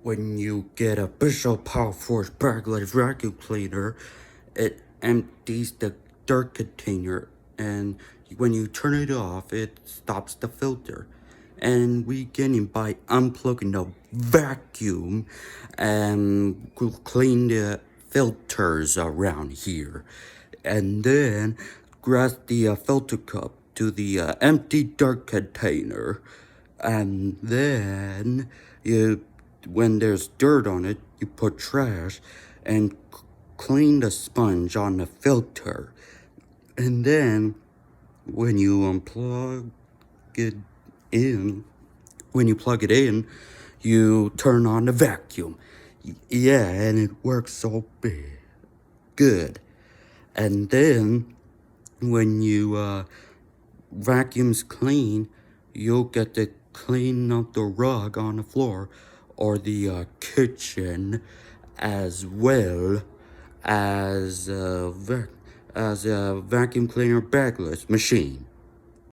When you get a Bissell Power Force bagless vacuum cleaner, it empties the dirt container, and when you turn it off, it stops the filter. And we begin by unplugging the vacuum and clean the filters around here. And then grab the filter cup to the empty dirt container. And then when there's dirt on it, you put trash and clean the sponge on the filter. And then when you plug it in, you turn on the vacuum. Yeah, and it works so big. Good. And then when you vacuum's clean, you'll get to clean up the rug on the floor or the kitchen, as well as a vacuum cleaner bagless machine.